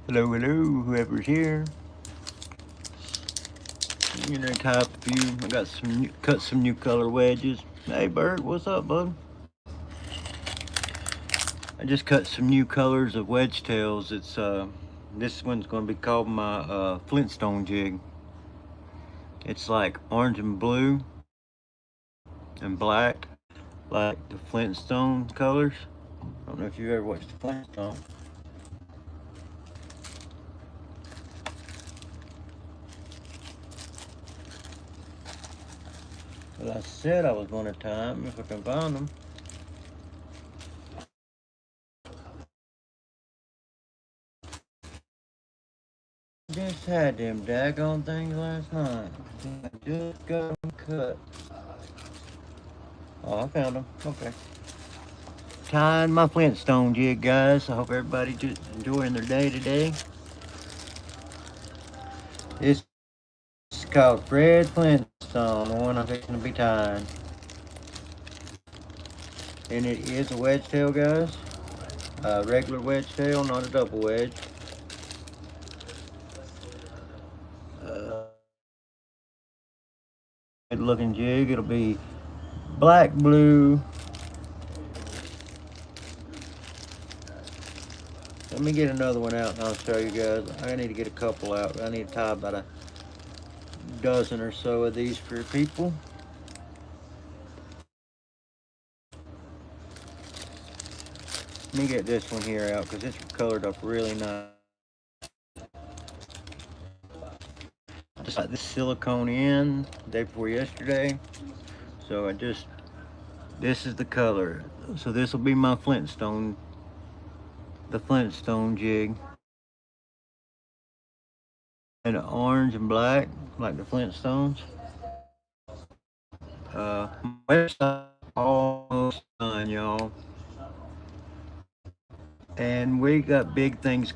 Hello, hello, whoever's here. I'm gonna tie up a few. I got cut some new color wedges. Hey, Bert, what's up, bud? I just cut some new colors of wedge tails. This one's gonna be called my Flintstone jig. It's like orange and blue and black, like the Flintstone colors. I don't know if you ever watched the Flintstone. But I said I was gonna tie them if I can find them. Just had them daggone things last night. I just got them cut. Oh, I found them. Okay. Tying my Flintstone jig, guys. I hope everybody just enjoying their day today. This is called Fred Flintstone, the one I'm fixing to be tying. And it is a wedge tail, guys. A regular wedge tail, not a double wedge. Good looking jig. It'll be black, blue. Let me get another one out and I'll show you guys. I need to get a couple out. I need to tie about a dozen or so of these for people. Let me get this one here out because it's colored up really nice. Just like this silicone in day before yesterday. So this is the color. So this will be my Flintstone, the Flintstone jig. And orange and black, like the Flintstones. My website almost done, y'all. And we got big things.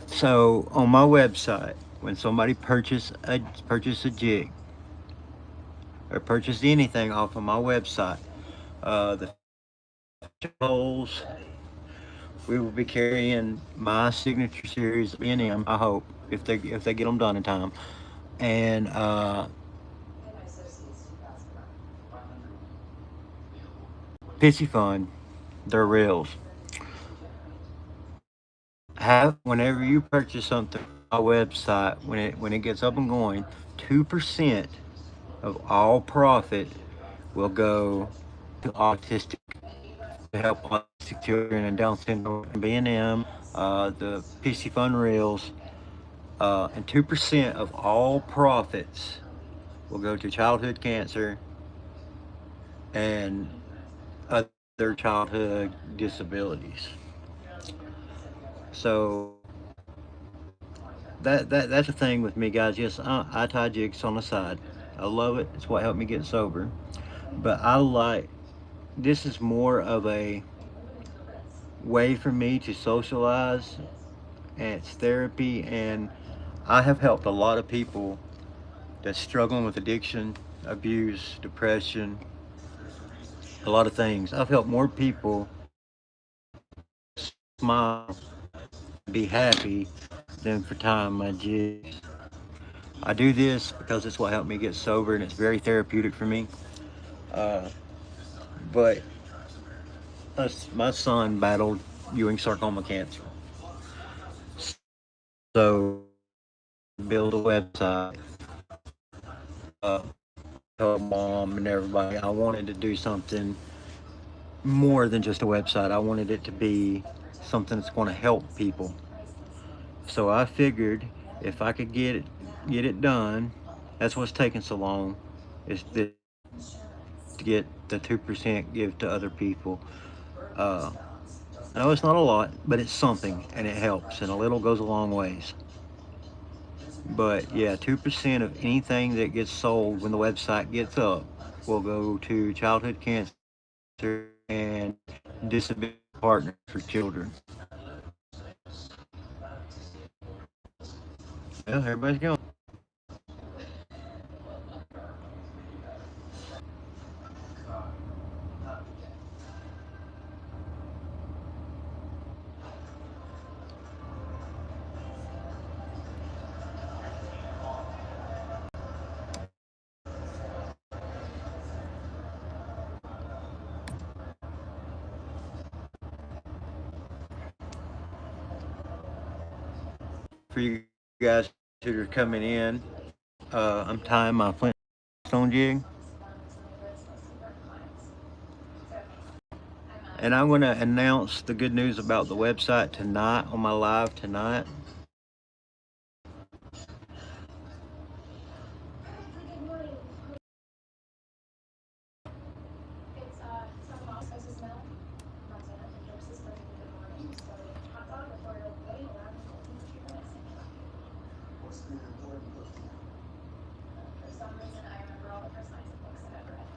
So on my website, when somebody purchase a jig or purchase anything off of my website, the holes, we will be carrying my signature series of NM. I hope if they get them done in time, and Pissy Fun, their reels. Have whenever you purchase something on my website, when it gets up and going, 2% of all profit will go to autistic to help autistic children and Down syndrome and B&M, the PC Fun reels, and 2% of all profits will go to childhood cancer and other childhood disabilities. So that's the thing with me, guys. Yes, I tie jigs on the side. I love it. It's what helped me get sober. But I like this is more of a way for me to socialize, and it's therapy. And I have helped a lot of people that's struggling with addiction, abuse, depression, a lot of things. I've helped more people smile, be happy than for tying my jigs. I do this because it's what helped me get sober, and it's very therapeutic for me. Uh, but my son battled Ewing sarcoma cancer, so build a website. Uh, Tell mom and everybody I wanted to do something more than just a website. I wanted it to be something that's going to help people. So I figured if I could get it done, that's what's taking so long, is to get the 2% give to other people. Uh, I know it's not a lot, but it's something and it helps, and a little goes a long ways. But yeah, 2% of anything that gets sold when the website gets up will go to childhood cancer and disability partners for children. Well, everybody's going. for you guys who are coming in. I'm tying my Flintstone jig, and I'm going to announce the good news about the website tonight on my live tonight.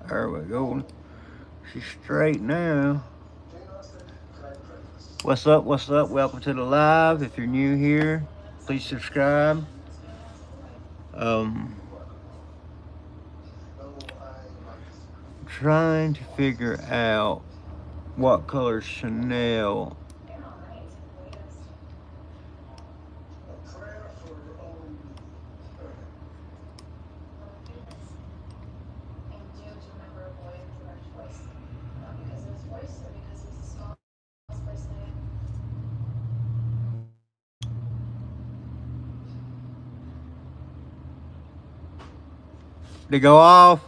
There we go. She's straight now. What's up? What's up? Welcome to the live. If you're new here, please subscribe. Trying to figure out what color Chanel. They go off.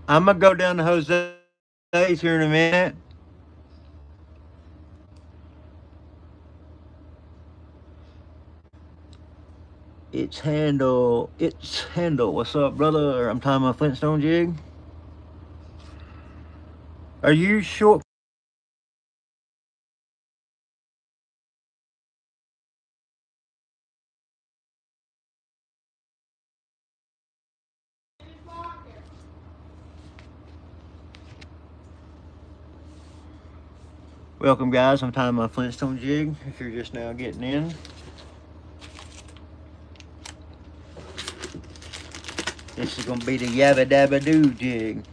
I'm gonna go down to Jose's here in a minute. It's handle. What's up, brother? I'm tying my Flintstone jig. Are you short? Welcome, guys. I'm tying my Flintstone jig. If you're just now getting in, this is gonna be the Yabba Dabba Doo jig.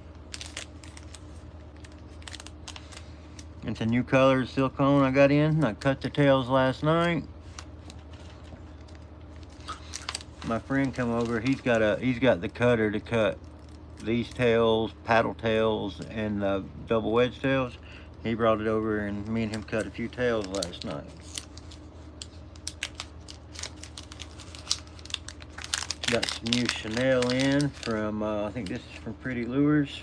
It's a new color silicone I got in. I cut the tails last night. My friend come over. He's got the cutter to cut these tails, paddle tails, and double wedge tails. He brought it over, and me and him cut a few tails last night. Got some new Chanel in from, I think this is from Pretty Lures.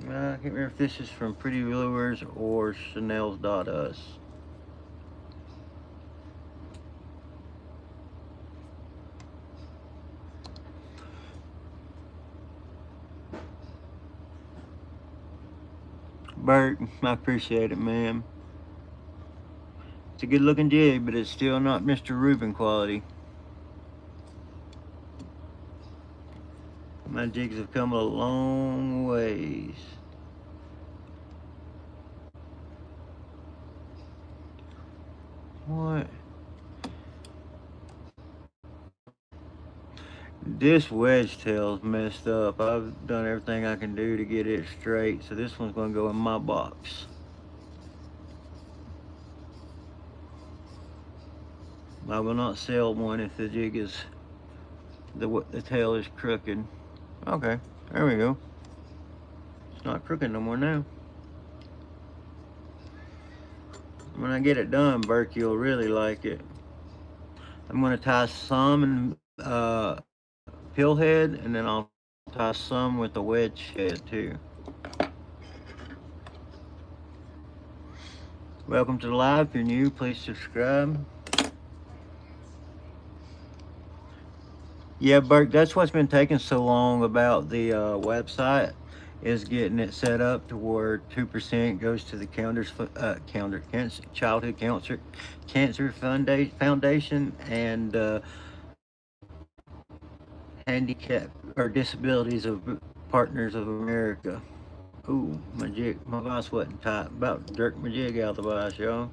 I can't remember if this is from Pretty Lures or Chanel's Dot Us. Bert, I appreciate it, man. It's a good looking jig, but it's still not Mr. Rubin quality. My jigs have come a long ways. What? This wedge tail's messed up. I've done everything I can do to get it straight, so this one's gonna go in my box. I will not sell one if the jig is, the tail is crooked. Okay, there we go. It's not crooked no more now. When I get it done, Burke, you'll really like it. I'm gonna tie some and pill head, and then I'll tie some with the wedge head too. Welcome to the live. If you're new, please subscribe. Yeah, Burke, that's what's been taking so long about the website, is getting it set up to where 2% goes to the Childhood Cancer Foundation and Handicap or Disabilities of Partners of America. Ooh, my vise wasn't tight. About to jerk my jig out of the vise, y'all.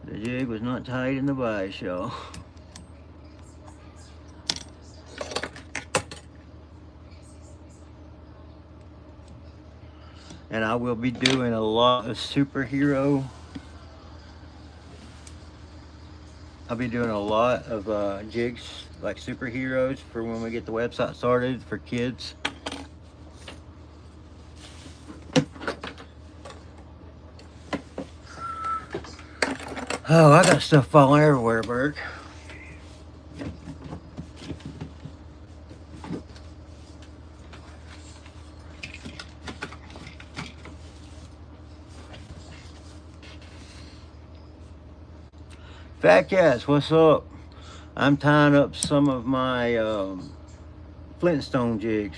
The jig was not tight in the vise, y'all. And I will be doing a lot of superhero I'll be doing a lot of jigs like superheroes for when we get the website started for kids. Oh, I got stuff falling everywhere, Burke. Fat Cats, what's up? I'm tying up some of my Flintstone jigs.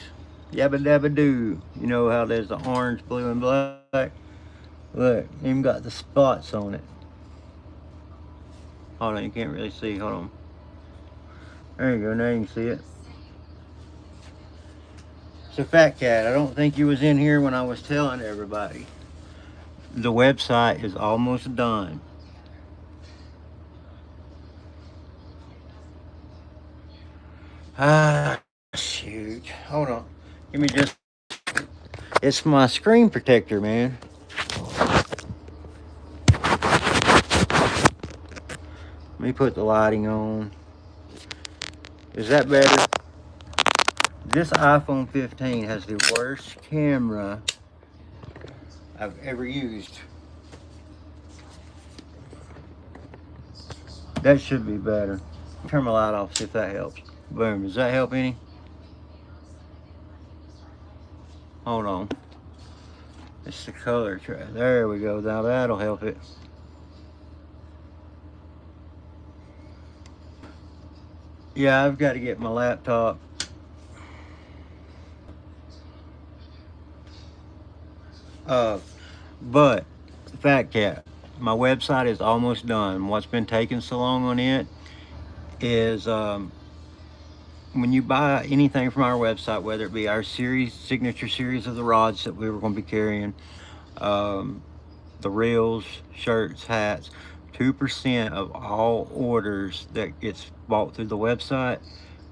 Yabba dabba doo. You know how there's the orange, blue, and black? Look, even got the spots on it. Hold on, you can't really see. Hold on. There you go, now you can see it. So Fat Cat, I don't think you was in here when I was telling everybody. The website is almost done. Ah, shoot. Hold on. Give me just... It's my screen protector, man. Let me put the lighting on. Is that better? This iPhone 15 has the worst camera I've ever used. That should be better. Turn my light off, see if that helps. Boom. Does that help any? Hold on. It's the color tray. There we go. Now that'll help it. Yeah, I've got to get my laptop. But Fat Cat, my website is almost done. What's been taking so long on it is when you buy anything from our website, whether it be our signature series of the rods that we were going to be carrying, the reels, shirts, hats, 2% of all orders that gets bought through the website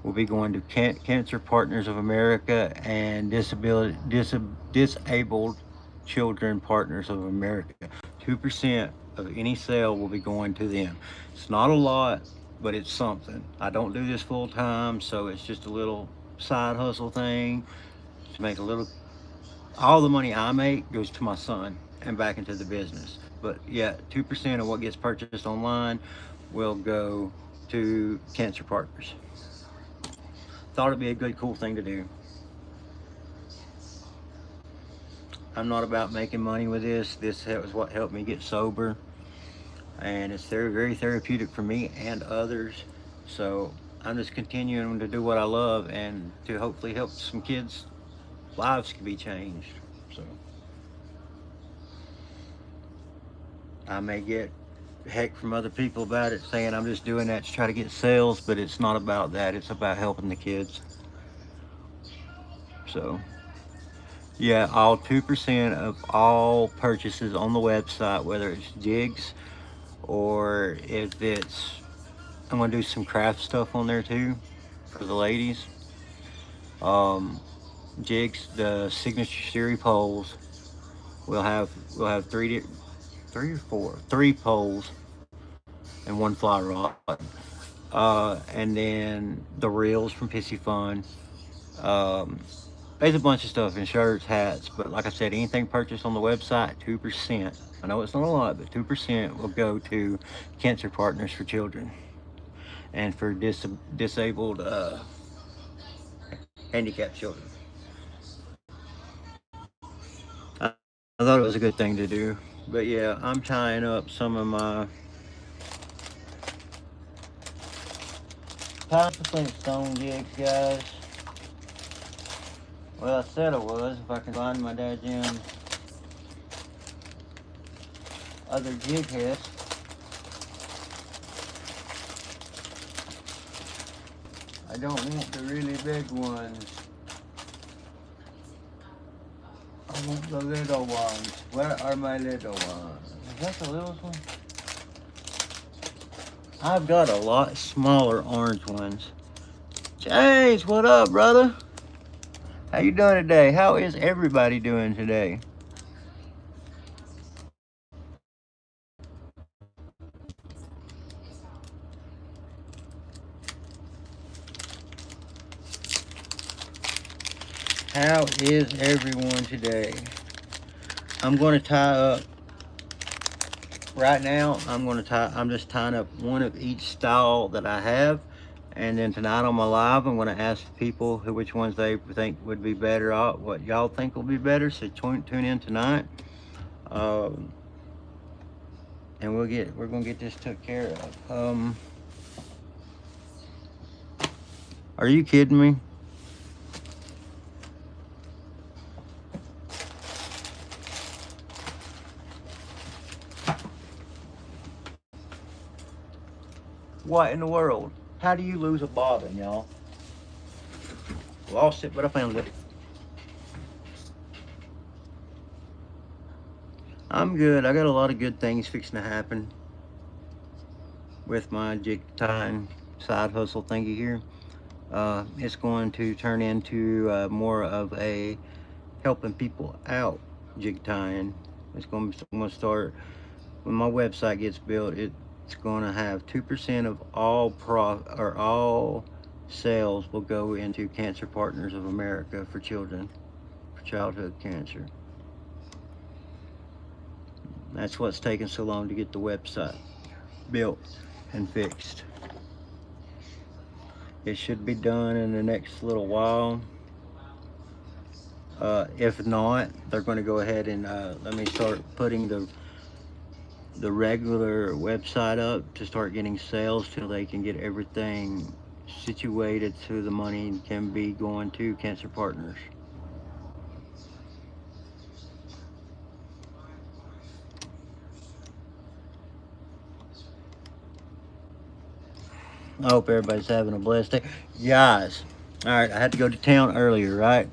will be going to Cancer Partners of America and Disabled Children Partners of America. 2% of any sale will be going to them. It's not a lot, but it's something. I don't do this full time, so it's just a little side hustle thing to make a little. All the money I make goes to my son and back into the business. But yeah, 2% of what gets purchased online will go to Cancer Partners. Thought it'd be a good, cool thing to do. I'm not about making money with this. This was what helped me get sober. And it's very, very therapeutic for me and others. So I'm just continuing to do what I love and to hopefully help some kids' lives can be changed. So I may get heck from other people about it, saying I'm just doing that to try to get sales, but it's not about that. It's about helping the kids. So yeah, all 2% of all purchases on the website, whether it's jigs or if it's, I'm gonna do some craft stuff on there too for the ladies. Jigs, the signature series poles. We'll have three or four, three poles and one fly rod. And then the reels from Pissy Fun. There's a bunch of stuff in shirts, hats, but like I said, anything purchased on the website, 2%. I know it's not a lot, but 2% will go to Cancer Partners for Children and for disabled, handicapped children. I thought it was a good thing to do, but yeah, I'm tying up some of my Flintstone jigs, guys. Well, I said I was, if I can find my dadgum other jig heads. I don't want the really big ones. I want the little ones. Where are my little ones? Is that the littlest one? I've got a lot smaller orange ones. James, what up, brother? How you doing today? How is everybody doing today? How is everyone today? I'm going to tie up right now. I'm just tying up one of each style that I have, and then tonight on my live I'm going to ask people which ones they think would be better, what y'all think will be better. So tune in tonight, and we're going to get this took care of. Are you kidding me? What in the world? How do you lose a bobbin, y'all? Lost it, but I found it. I'm good. I got a lot of good things fixing to happen with my jig tying side hustle thingy here. It's going to turn into more of a helping people out jig tying. It's going to start when my website gets built. It's going to have 2% of all sales will go into Cancer Partners of America for children, for childhood cancer. That's what's taken so long to get the website built and fixed. It should be done in the next little while. If not, they're going to go ahead and let me start putting the regular website up to start getting sales till they can get everything situated so the money can be going to Cancer Partners. I hope everybody's having a blessed day. Guys, all right, I had to go to town earlier, right?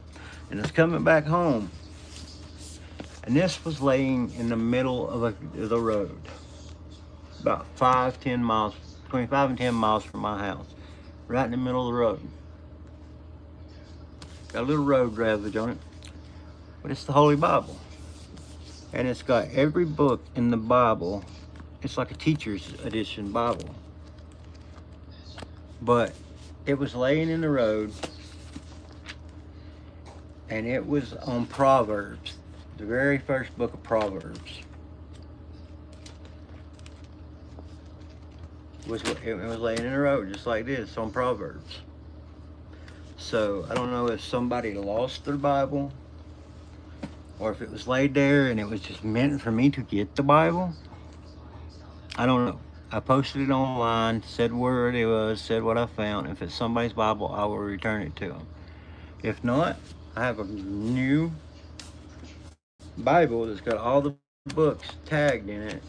And it's coming back home. And this was laying in the middle of the road. About 5-10 miles, between 5 and 10 miles from my house. Right in the middle of the road. Got a little road ravage on it. But it's the Holy Bible. And it's got every book in the Bible. It's like a teacher's edition Bible. But it was laying in the road, and it was on Proverbs, the very first book of Proverbs. It was laying in the road just like this on Proverbs. So I don't know if somebody lost their Bible or if it was laid there and it was just meant for me to get the Bible. I don't know. I posted it online, said where it was, said what I found. If it's somebody's Bible, I will return it to them. If not, I have a new Bible that's got all the books tagged in it.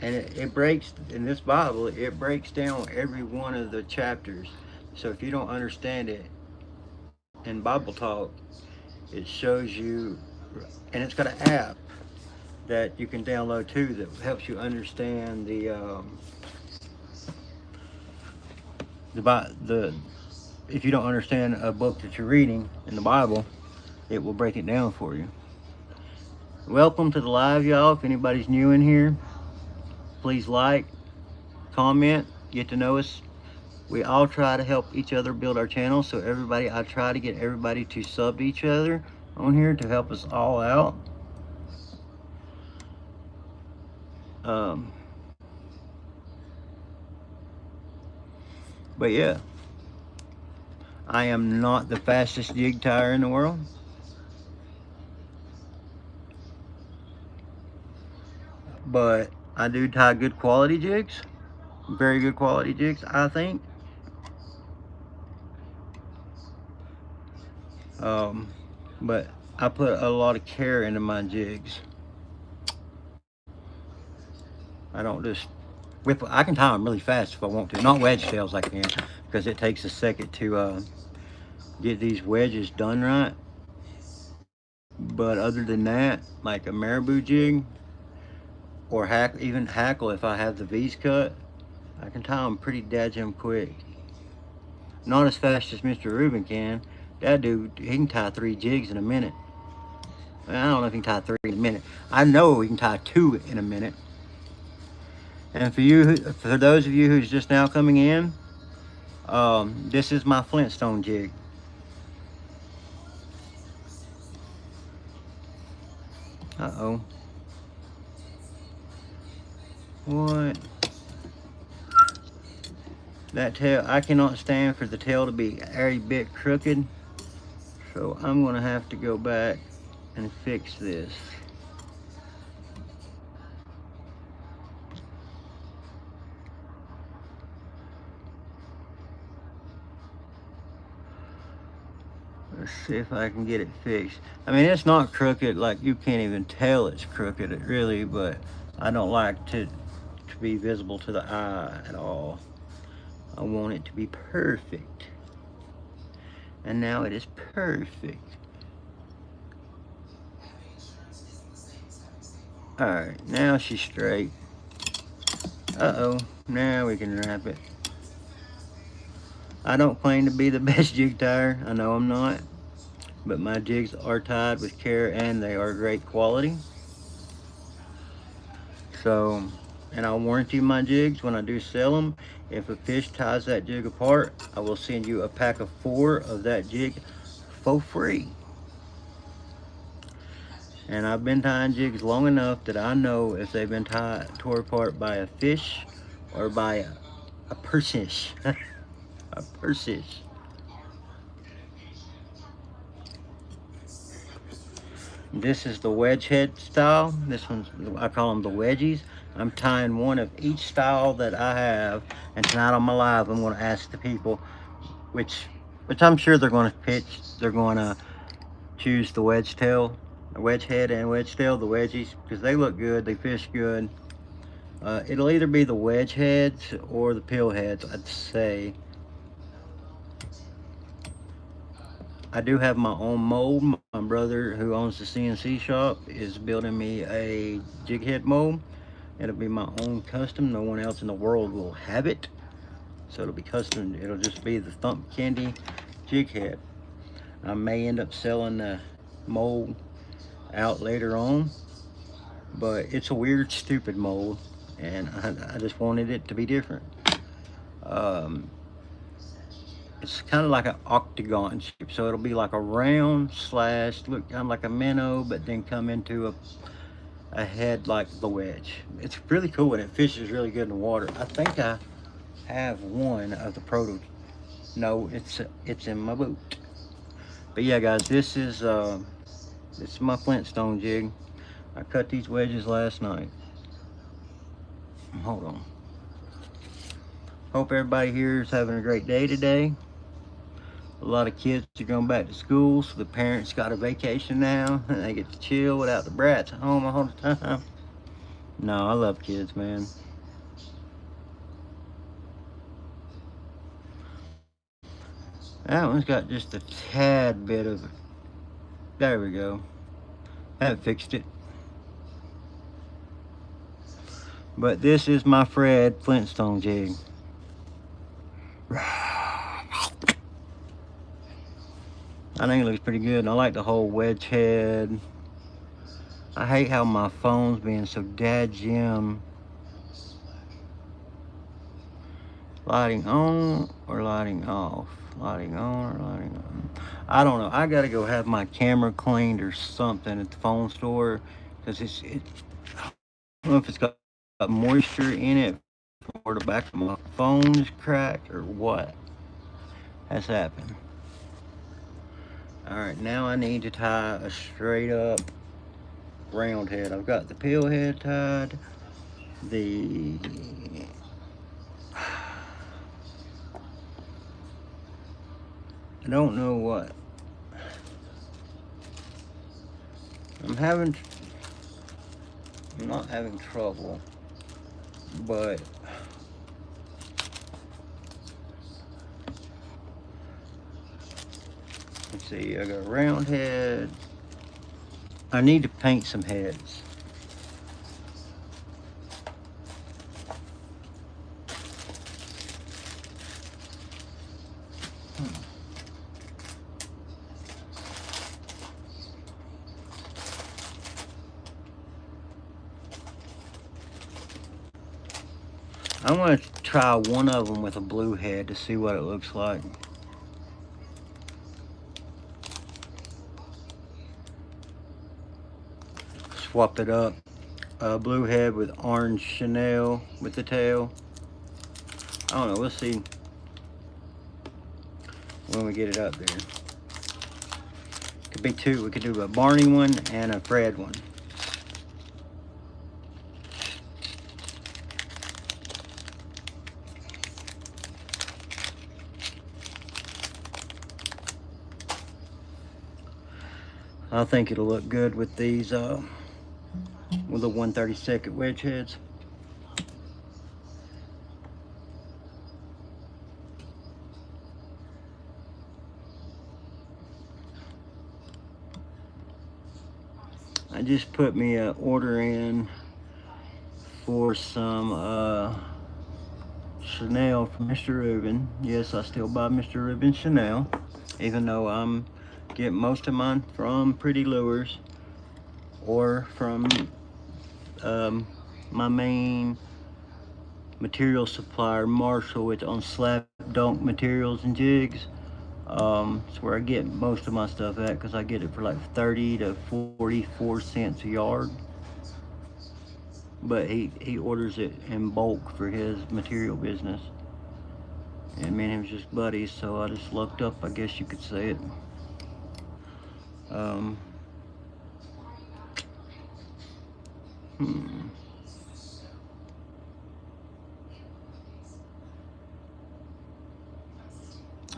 And it breaks, in this Bible, it breaks down every one of the chapters. So if you don't understand it in Bible talk, it shows you, and it's got an app that you can download too that helps you understand if you don't understand a book that you're reading in the Bible, it will break it down for you. Welcome to the live, y'all. If anybody's new in here, please like, comment, get to know us. We all try to help each other build our channel, so I try to get everybody to sub to each other on here to help us all out. But yeah, I am not the fastest jig tire in the world. But I do tie good quality jigs. Very good quality jigs, I think. But I put a lot of care into my jigs. I don't just whip. I can tie them really fast if I want to. Not wedge tails I can, because it takes a second to get these wedges done right. But other than that, like a marabou jig or even hackle, if I have the V's cut, I can tie them pretty dadgum quick. Not as fast as Mr. Rubin can. That dude, he can tie 3 jigs in a minute. I don't know if he can tie 3 in a minute. I know he can tie 2 in a minute. And for those of you who's just now coming in, this is my Flintstone jig. Uh-oh. What? That tail, I cannot stand for the tail to be every bit crooked. So I'm gonna have to go back and fix this. Let's see if I can get it fixed. I mean, it's not crooked, like you can't even tell it's crooked, really, but I don't like to be visible to the eye at all. I want it to be perfect. And now it is perfect. Alright, now she's straight. Uh-oh, now we can wrap it. I don't claim to be the best jig tire. I know I'm not. But my jigs are tied with care and they are great quality. So, and I'll warranty my jigs when I do sell them. If a fish ties that jig apart, I will send you a pack of 4 of that jig for free. And I've been tying jigs long enough that I know if they've been tore apart by a fish or by a persish. A persish. This is the wedge head style. This one's, I call them the wedgies. I'm tying one of each style that I have, and tonight on my live I'm going to ask the people which I'm sure they're going to pitch. They're going to choose the wedge tail, the wedge head and wedge tail, the wedgies, because they look good, they fish good. It'll either be the wedge heads or the pill heads, I'd say. I do have my own mold. My brother, who owns the CNC shop, is building me a jig head mold. It'll be my own custom. No one else in the world will have it. So it'll be custom. It'll just be the Thump Candy jig head. I may end up selling the mold out later on, but it's a weird, stupid mold, and I just wanted it to be different. It's kind of like an octagon shape, so it'll be like a round slash, look kind of like a minnow, but then come into a head like the wedge. It's really cool and it fishes really good in the water. I think I have one of the proto. No, it's in my boot. But yeah, guys, this is my Flintstone jig. I cut these wedges last night. Hold on. Hope everybody here is having a great day today. A lot of kids are going back to school, so the parents got a vacation now, and they get to chill without the brats at home all the time. No, I love kids, man. That one's got just a tad bit of it. There we go. I haven't fixed it. But this is my Fred Flintstone jig. I think it looks pretty good. I like the whole wedge head. I hate how my phone's being so dadgum. Lighting on or lighting off? Lighting on or lighting on? I don't know. I gotta go have my camera cleaned or something at the phone store, because I don't know if it's got moisture in it or the back of my phone is cracked or what has happened. Alright, now I need to tie a straight up round head. I've got the pill head tied. I don't know what. I'm not having trouble, but let's see, I got a round head. I need to paint some heads. I'm going to try one of them with a blue head to see what it looks like. swap it up. Blue head with orange chenille with the tail. I don't know, we'll see when we get it up there. Could be two. We could do a Barney one and a Fred one. I think it'll look good with these, with the 1/32 wedge heads. I just put me an order in for some Chanel from Mr. Rubin. Yes, I still buy Mr. Rubin Chanel, even though I'm getting most of mine from Pretty Lures or from my main material supplier, Marshall. It's on Slap Dunk Materials and Jigs. It's where I get most of my stuff at, because I get it for like 30 to 44 cents a yard. But he orders it in bulk for his material business. And me and him was just buddies, so I just looked up, I guess you could say it.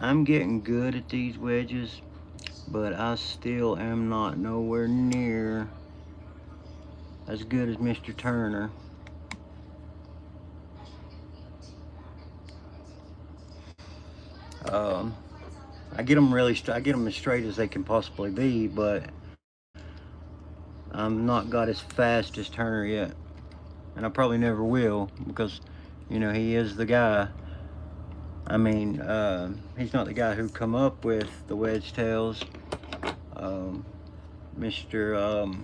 I'm getting good at these wedges, but I still am not nowhere near as good as Mr. Turner. I get them I get them as straight as they can possibly be, but I'm not got as fast as Turner yet, and I probably never will, because, you know, he is the guy. I mean, he's not the guy who come up with the wedge tails. Mr.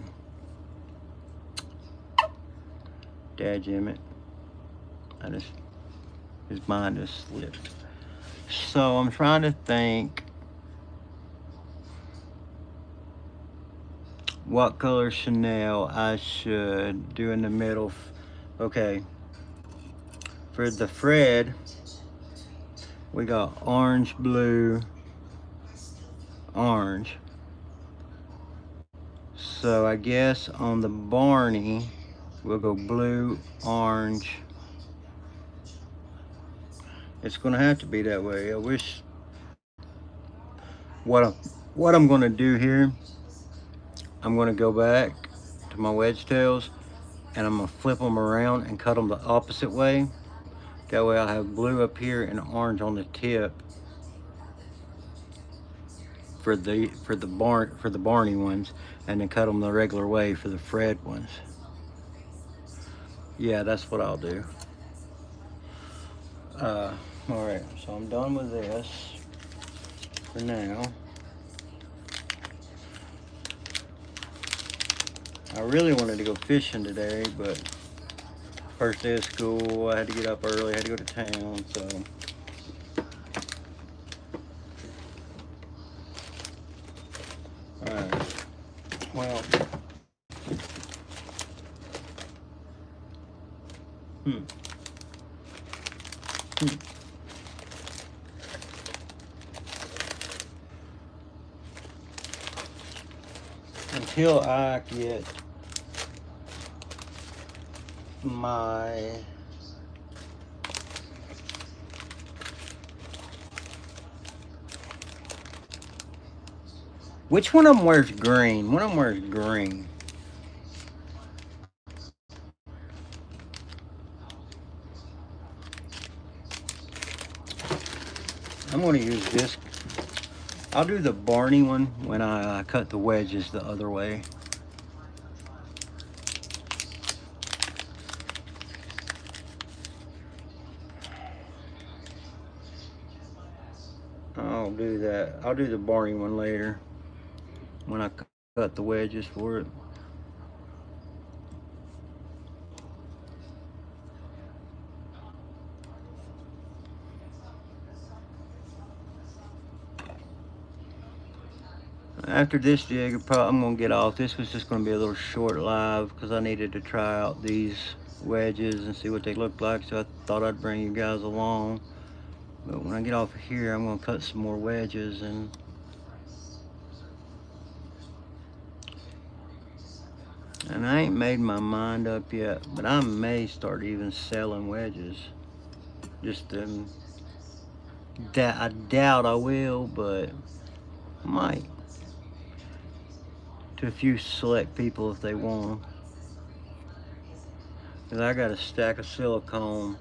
Dadjimmit. His mind just slipped. So I'm trying to think what color Chanel I should do in the middle. Okay, for the Fred, we got orange, blue, orange. So I guess on the Barney, we'll go blue, orange. It's gonna have to be that way. I wish. What I'm gonna do here, I'm gonna go back to my wedge tails, and I'm gonna flip them around and cut them the opposite way. That way I'll have blue up here and orange on the tip for the Barney ones, and then cut them the regular way for the Fred ones. Yeah, that's what I'll do. All right, so I'm done with this for now. I really wanted to go fishing today, but first day of school, I had to get up early, I had to go to town, so. Alright, well. Until I get my which one of them wears green? One of them wears green. I'm going to use this. I'll do the Barney one when I cut the wedges the other way. I'll do that. I'll do the Barney one later when I cut the wedges for it. after this jig, I'm gonna get off. This was just gonna be a little short live because I needed to try out these wedges and see what they look like. So I thought I'd bring you guys along. But when I get off of here, I'm gonna cut some more wedges and I ain't made my mind up yet, but I may start even selling wedges. Just I doubt I will, but I might. To a few select people if they want them. Cause I got a stack of silicone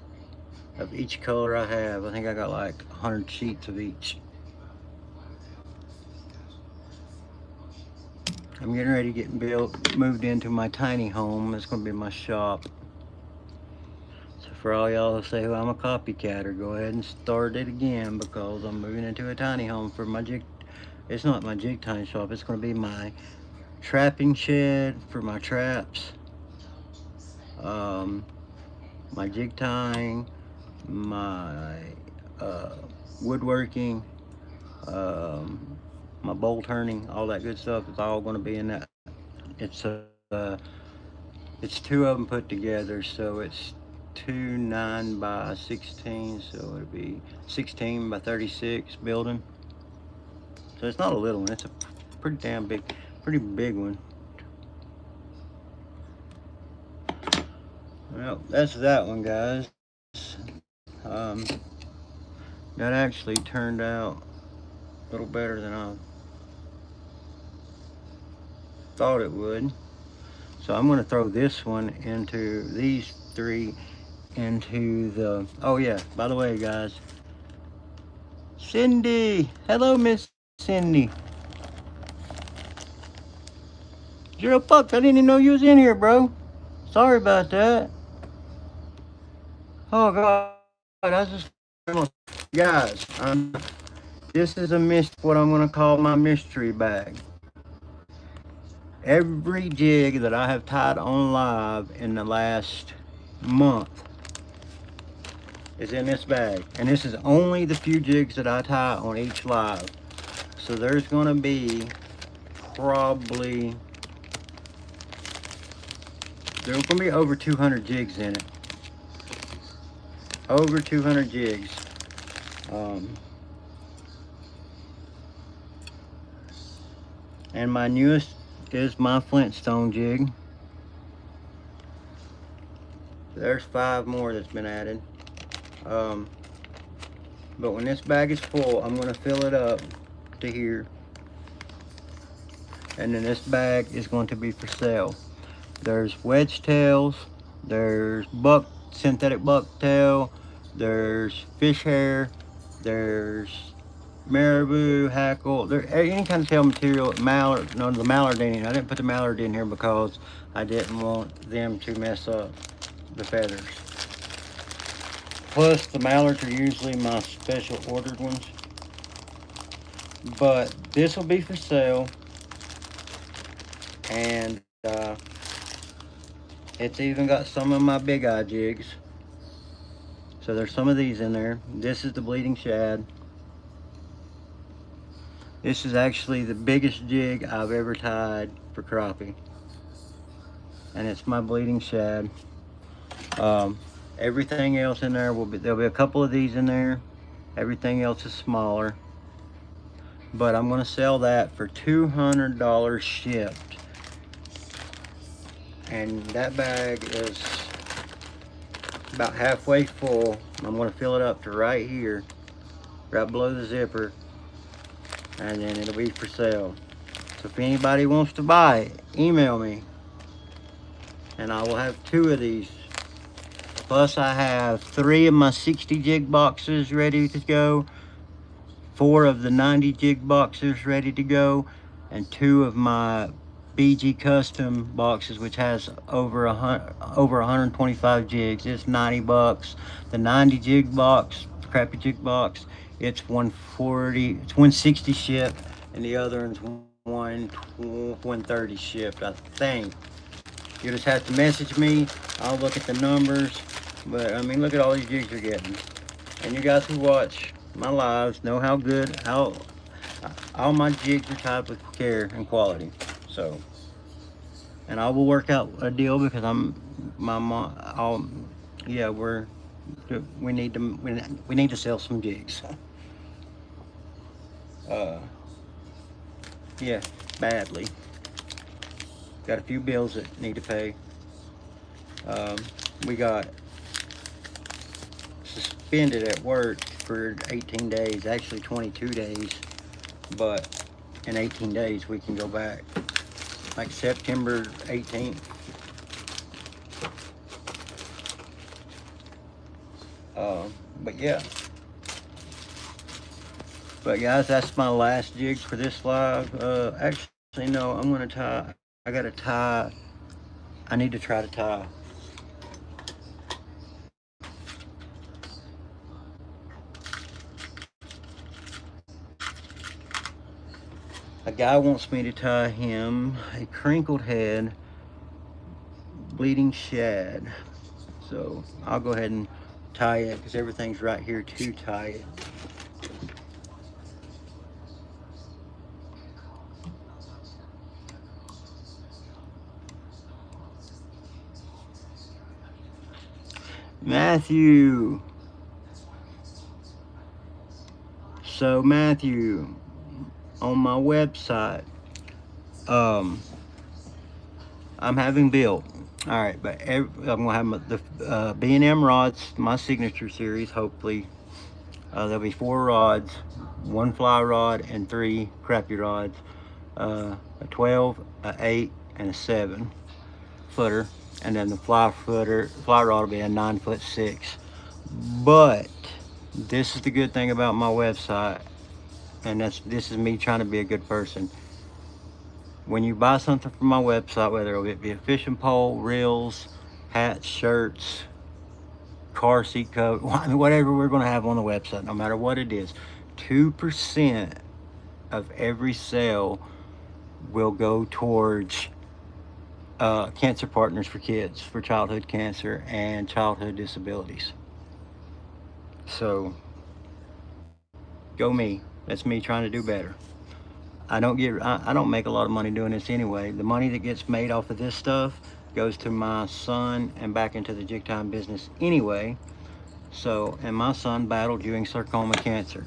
of each color I have. I think I got like 100 sheets of each. I'm getting ready to get moved into my tiny home. It's gonna be my shop. So for all y'all who say, well, I'm a copycatter, go ahead and start it again because I'm moving into a tiny home for my jig. It's not my jig tiny shop. It's gonna be my trapping shed for my traps. My jig tying, my woodworking, my bowl turning, all that good stuff is all going to be in that. It's two of them put together, so it's 2 9 by 16, so it'll be 16 by 36 building. So it's not a little one, it's a pretty big one. Well, that's that one, guys. That actually turned out a little better than I thought it would. So I'm going to throw this one into these three into the, oh yeah, by the way, guys, Cindy, hello Miss Cindy. Zero bucks, I didn't even know you was in here, bro. Sorry about that. Oh God, that's just, guys, this is what I'm gonna call my mystery bag. Every jig that I have tied on live in the last month is in this bag. And this is only the few jigs that I tie on each live. So there's gonna be probably, there's gonna be over 200 jigs in it. Over 200 jigs. And my newest is my Flintstone jig. There's 5 more that's been added. But when this bag is full, I'm going to fill it up to here. And then this bag is going to be for sale. There's wedge tails, there's synthetic bucktail, there's fish hair, there's marabou, hackle, there any kind of tail material. Mallard, no, the mallard ain't in. I didn't put the mallard in here because I didn't want them to mess up the feathers. Plus the mallards are usually my special ordered ones. But this will be for sale, and it's even got some of my big eye jigs. So there's some of these in there. This is the bleeding shad. This is actually the biggest jig I've ever tied for crappie. And it's my bleeding shad. Everything else in there there'll be a couple of these in there. Everything else is smaller. But I'm gonna sell that for $200 shipped. And that bag is about halfway full. I'm gonna fill it up to right here, right below the zipper, and then it'll be for sale. So if anybody wants to buy it, email me, and I will have 2 of these. Plus I have 3 of my 60 jig boxes ready to go, 4 of the 90 jig boxes ready to go, and 2 of my BG custom boxes, which has over 125 jigs. It's 90 bucks. The 90 jig box, crappy jig box, it's 140, it's 160 shipped, and the other one's 130 shipped, I think. You just have to message me. I'll look at the numbers. But I mean, look at all these jigs you're getting. And you guys who watch my lives know how All my jigs are tied with care and quality. So, and I will work out a deal because my mom. Yeah, we need to sell some jigs. Uh, yeah, badly. Got a few bills that need to pay. Um, we got suspended at work for 18 days, actually 22 days, but in 18 days we can go back, like September 18th. But yeah. But guys, that's my last jig for this live. Actually, no, I'm gonna tie. I gotta tie. I need to try to tie. A guy wants me to tie him a crinkled head, bleeding shad. So I'll go ahead and tie it because everything's right here to tie it. Matthew. So Matthew, on my website, I'm having built. All right, but I'm gonna have the B&M rods, my signature series. Hopefully, there'll be 4 rods, 1 fly rod, and 3 crappy rods. A 12, a 8, and a 7 footer, and then the fly rod will be a 9'6". But this is the good thing about my website, and this is me trying to be a good person. When you buy something from my website, whether it be a fishing pole, reels, hats, shirts, car seat cover, whatever we're going to have on the website, no matter what it is, 2% of every sale will go towards Cancer Partners for Kids for childhood cancer and childhood disabilities. So, go me. That's me trying to do better. I don't make a lot of money doing this anyway. The money that gets made off of this stuff goes to my son and back into the jig time business anyway. So, and my son battled Ewing sarcoma cancer.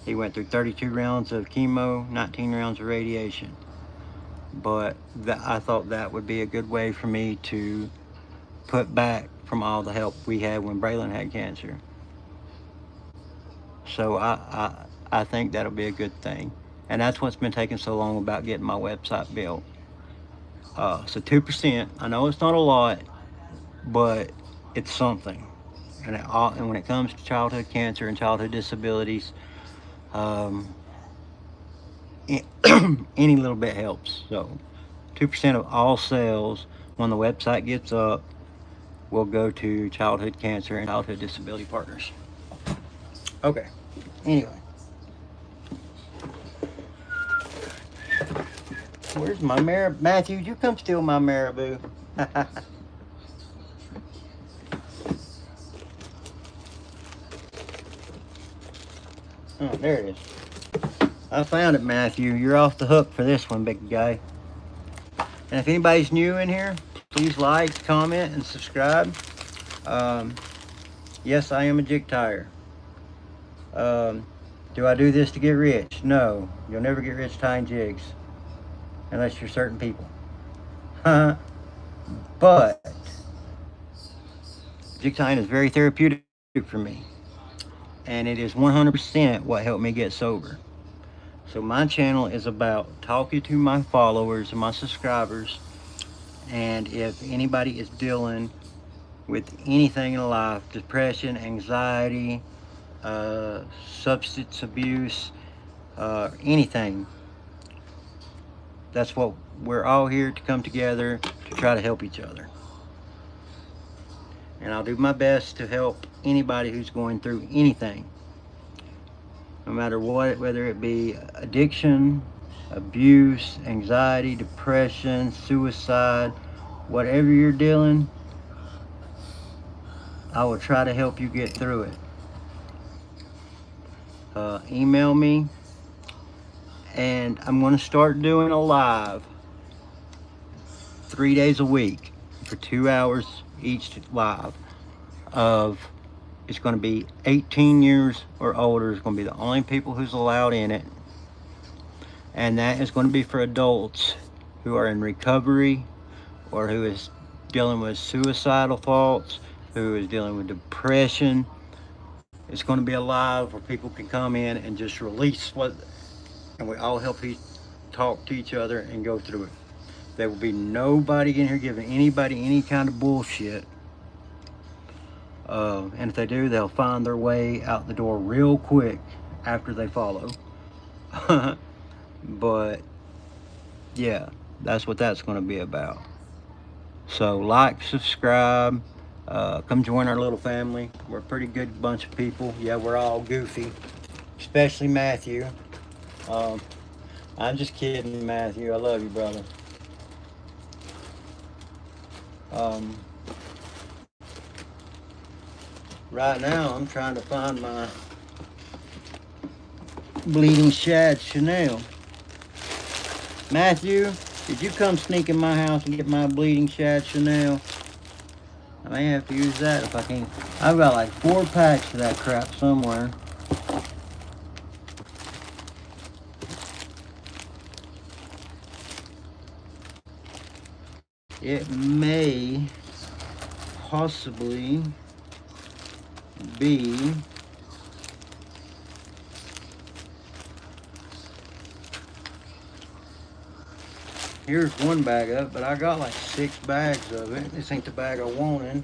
He went through 32 rounds of chemo, 19 rounds of radiation. But I thought that would be a good way for me to put back from all the help we had when Braylon had cancer. So I think that'll be a good thing. And that's what's been taking so long about getting my website built. So 2%, I know it's not a lot, but it's something. And when it comes to childhood cancer and childhood disabilities, any little bit helps. So 2% of all sales when the website gets up will go to childhood cancer and childhood disability partners. Okay, anyway. Where's my marabou? Matthew, you come steal my marabou. Oh, there it is. I found it, Matthew. You're off the hook for this one, big guy. And if anybody's new in here, please like, comment, and subscribe. Yes, I am a jig tire. Do I do this to get rich? No. You'll never get rich tying jigs. Unless you're certain people. But jig tying is very therapeutic for me. And it is 100% what helped me get sober. So my channel is about talking to my followers and my subscribers. And if anybody is dealing with anything in life, depression, anxiety, substance abuse, anything, that's what we're all here to come together to try to help each other. And I'll do my best to help anybody who's going through anything, no matter what, whether it be addiction, abuse, anxiety, depression, suicide, whatever you're dealing, I will try to help you get through it. email me. And I'm going to start doing a live 3 days a week for 2 hours each live of, it's going to be 18 years or older. It's going to be the only people who's allowed in it. And that is going to be for adults who are in recovery or who is dealing with suicidal thoughts, who is dealing with depression. It's going to be a live where people can come in and just release what, and we all help talk to each other and go through it. There will be nobody in here giving anybody any kind of bullshit. And if they do, they'll find their way out the door real quick after they follow. But yeah, that's what that's going to be about. So like, subscribe, come join our little family. We're a pretty good bunch of people. Yeah, we're all goofy, especially Matthew. I'm just kidding, Matthew. I love you, brother. Right now, I'm trying to find my Bleeding Shad Chanel. Matthew, did you come sneak in my house and get my Bleeding Shad Chanel? I may have to use that if I can. I've got like 4 packs of that crap somewhere. It may possibly be here's one bag of it, but I got like 6 bags of it. This ain't the bag I wanted.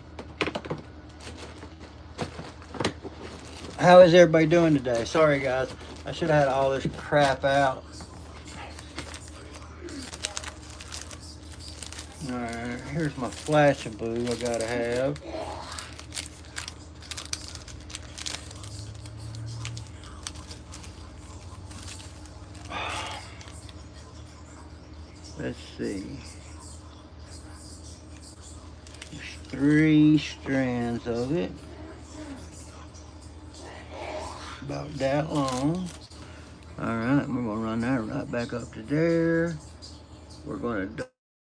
How is everybody doing today? Sorry guys, I should have had all this crap out. Alright, here's my flash of blue I gotta have. Let's see. There's 3 strands of it. About that long. Alright, we're gonna run that right back up to there. We're gonna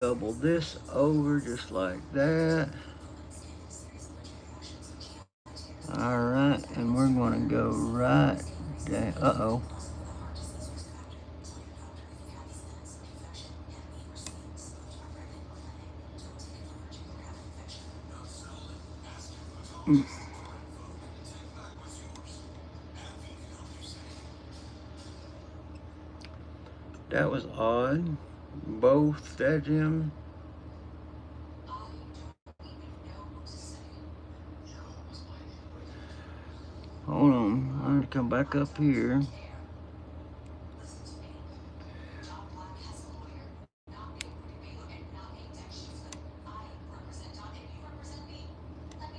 double this over just like that. Alright, and we're gonna go right down. Uh-oh. That was odd. Both that gem. Hold on, I'm gonna come back up here.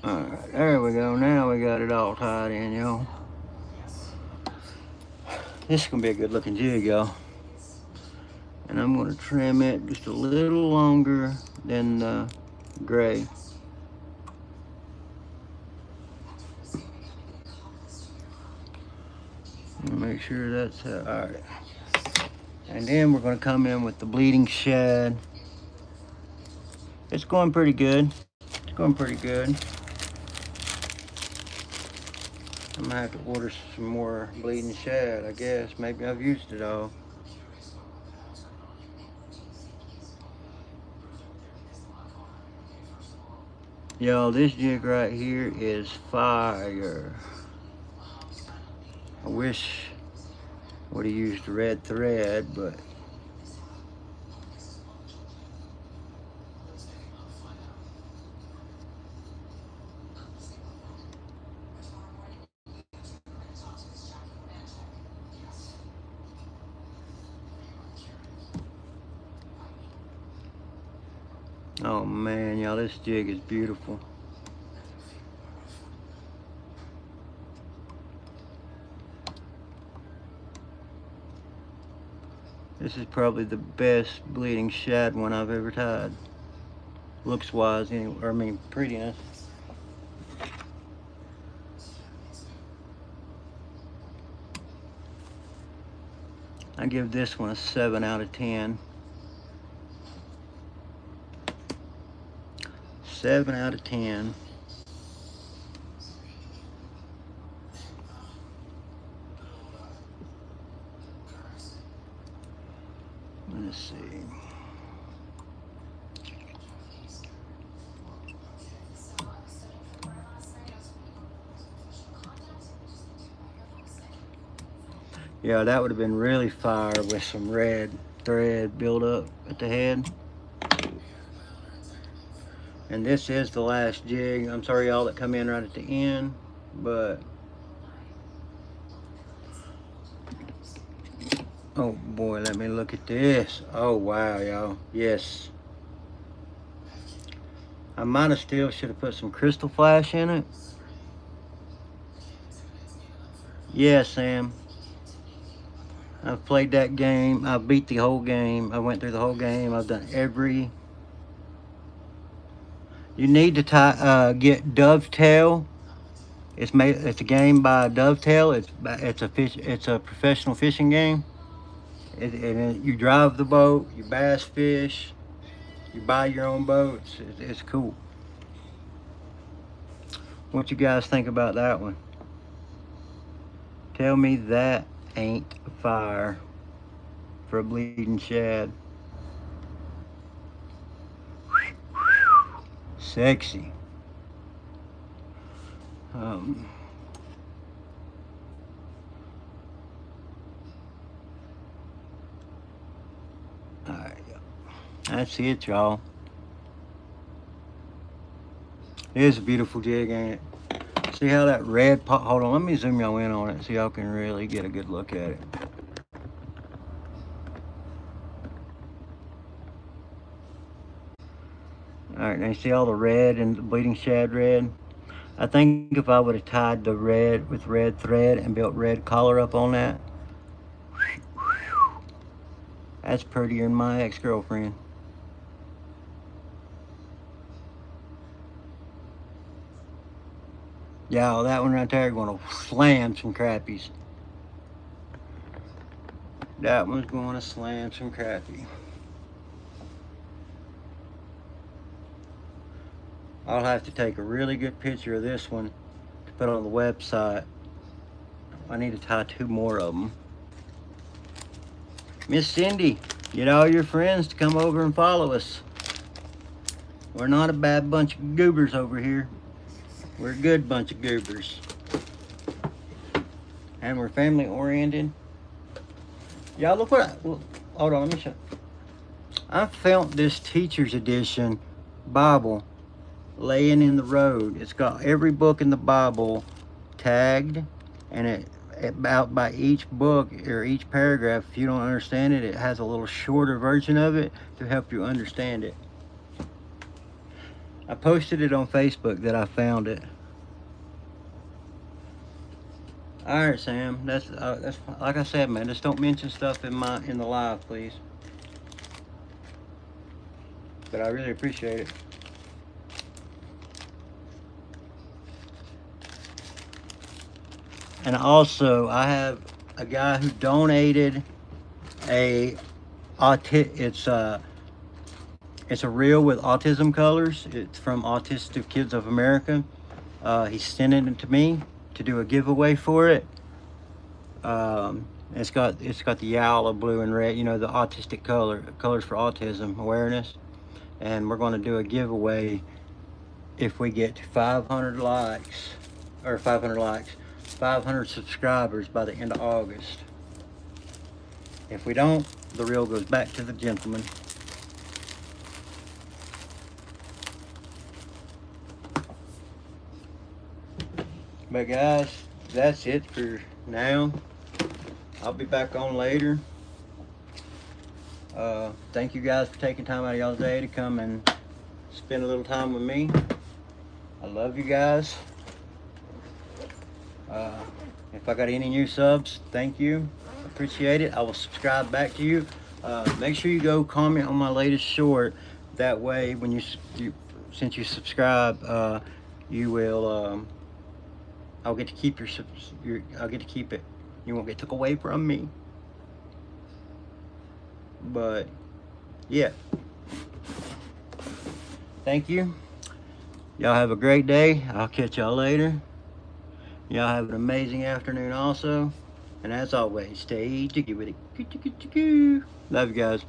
Alright, there we go. Now we got it all tied in, y'all. This is gonna be a good looking jig, y'all. And I'm gonna trim it just a little longer than the gray. Make sure that's all right. And then we're gonna come in with the Bleeding Shad. It's going pretty good. It's going pretty good. I'm gonna have to order some more Bleeding Shad, I guess. Maybe I've used it all. Y'all, this jig right here is fire. I wish I would have used red thread, but oh man, y'all, this jig is beautiful. This is probably the best Bleeding Shad one I've ever tied. Looks wise, anyway, I mean prettiness. I give this one a 7 out of 10. 7 out of 10. Let's see. Yeah, that would have been really fire with some red thread build up at the head. And this is the last jig. I'm sorry y'all that come in right at the end, but oh boy, let me look at this. Oh wow, y'all. Yes. I might have still should have put some crystal flash in it. Yeah, Sam. I've played that game. I beat the whole game. I went through the whole game. I've done every. You need to get Dovetail. It's made. It's a game by Dovetail. It's a professional fishing game. You drive the boat. You bass fish. You buy your own boats. It's cool. What you guys think about that one? Tell me that ain't fire for a bleeding shad. Sexy. Alright, that's it, y'all. It is a beautiful jig, ain't it? See how that red pot, hold on, let me zoom y'all in on it so y'all can really get a good look at it. Alright, now you see all the red and the bleeding shad red? I think if I would have tied the red with red thread and built red collar up on that, that's prettier than my ex-girlfriend. Yeah, that one right there gonna slam some crappies. That one's gonna slam some crappie. I'll have to take a really good picture of this one to put on the website. I need to tie 2 more of them. Miss Cindy, get all your friends to come over and follow us. We're not a bad bunch of goobers over here. We're a good bunch of goobers. And we're family oriented. Y'all look what hold on, let me show. I found this teacher's edition Bible laying in the road. It's got every book in the Bible tagged, and it about by each book or each paragraph, if you don't understand it, it has a little shorter version of it to help you understand it. I posted it on Facebook that I found it. All right, Sam. That's like I said, man. Just don't mention stuff in the live, please. But I really appreciate it. And also, I have a guy who donated it's a reel with autism colors. It's from Autistic Kids of America. He's sending it to me to do a giveaway for it. It's got the yellow, blue, and red. You know, the autistic colors for autism awareness. And we're going to do a giveaway if we get to 500 subscribers by the end of August. If we don't, the reel goes back to the gentleman. But guys, that's it for now. I'll be back on later. Thank you guys for taking time out of y'all's day to come and spend a little time with me. I love you guys. If I got any new subs, thank you. Appreciate it. I will subscribe back to you. Make sure you go comment on my latest short. That way, when since you subscribe, you will. I'll get to keep I'll get to keep it. You won't get took away from me. But yeah, thank you. Y'all have a great day. I'll catch y'all later. Y'all have an amazing afternoon also. And as always, stay jiggy with it. Love you guys.